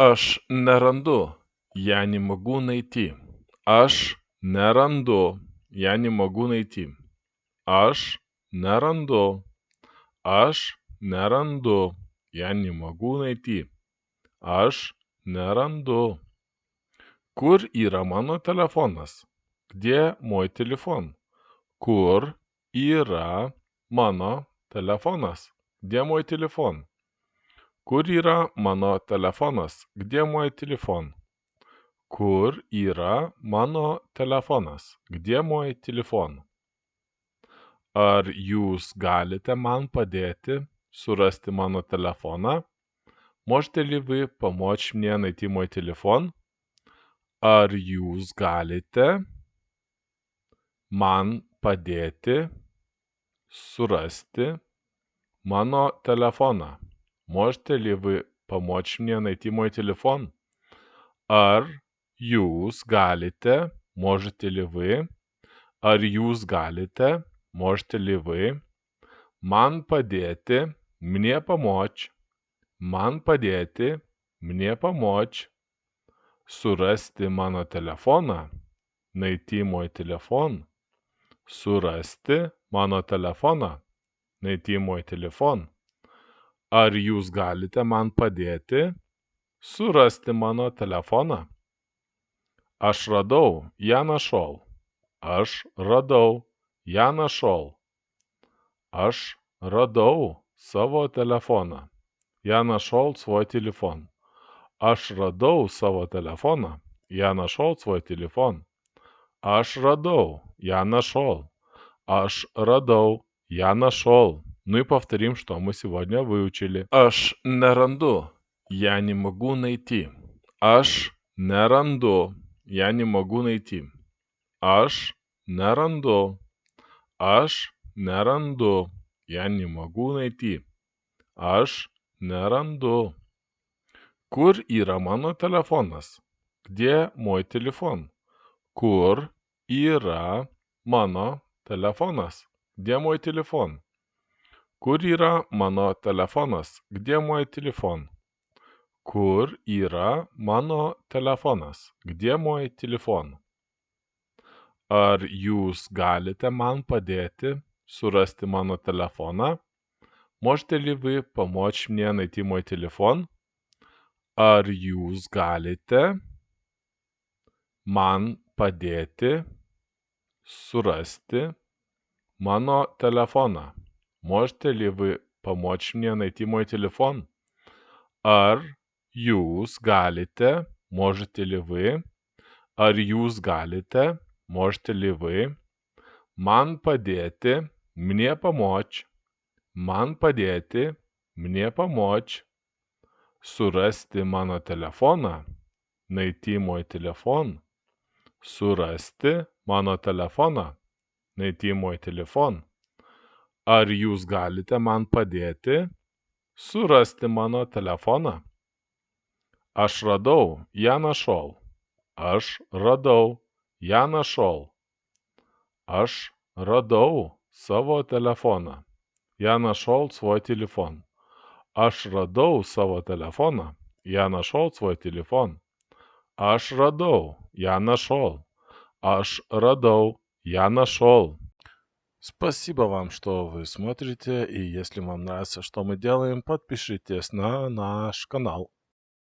Aš неранду, я не могу найти. Aš nerandu, я не могу найти. Aš nerandu, aš nerandu, я не могу найти. Aš nerandu. Kur yra mano telefonas? Где мой телефон? Kur yra mano telefonas? Где мой телефон? Kur yra mano telefonas? Где мой телефон? Kur yra mano telefonas? Где мой телефон? Ar jūs galite man padėti surasti mano telefoną? Можете ли вы помочь мне найти мой телефон? Ar jūs galite man padėti surasti mano telefoną? Можете ли вы помочь мне найти мой телефон? Ar jūs galite, можете ли вы, ar jūs galite, можете ли вы, man padėti, мне помочь, man padėti, мне помочь, surasti mano telefoną, найти мой телефон, surasti mano telefoną, найти мой телефон. Ar jūs galite man padėti surasti mano telefoną? Aš radau, я нашел. Aš radau, я нашел. Aš radau savo telefoną. Я нашел свой телефон. Aš radau savo telefoną. Я нашел свой телефон. Aš radau, я нашел. Aš radau, я нашел. Ну и повторим, что мы сегодня выучили. Aš неранду, я не могу найти. Aš nerandu, я не могу найти. Aš nerandu, aš nerandu, я не могу найти. Aš nerandu. Kur yra mano telefonas? Где мой телефон? Kur yra mano telefonas? Где мой телефон? Kur yra mano telefonas? Где мой телефон? Kur yra mano telefonas? Где мой телефон? Ar jūs galite man padėti surasti mano telefoną? Можете ли вы помочь мне найти мой телефон? Ar jūs galite man padėti surasti mano telefoną? Можете ли вы помочь мне найти мой телефон? Ar jūs galite, можете ли вы, ar jūs galite, можете ли вы, man padėti, мне помочь, man padėti, мне помочь, surasti mano telefoną, найти мой телефон, surasti mano telefoną, найти мой телефон. Ar jūs galite man padėti surasti mano telefoną? Aš radau, я нашел. Aš radau, я нашел. Aš radau savo telefoną. Я нашел свой телефон. Aš radau savo telefoną. Я нашел свой телефон. Aš radau, я нашел. Aš radau, я нашел. Спасибо вам, что вы смотрите, и если вам нравится, что мы делаем, подпишитесь на наш канал.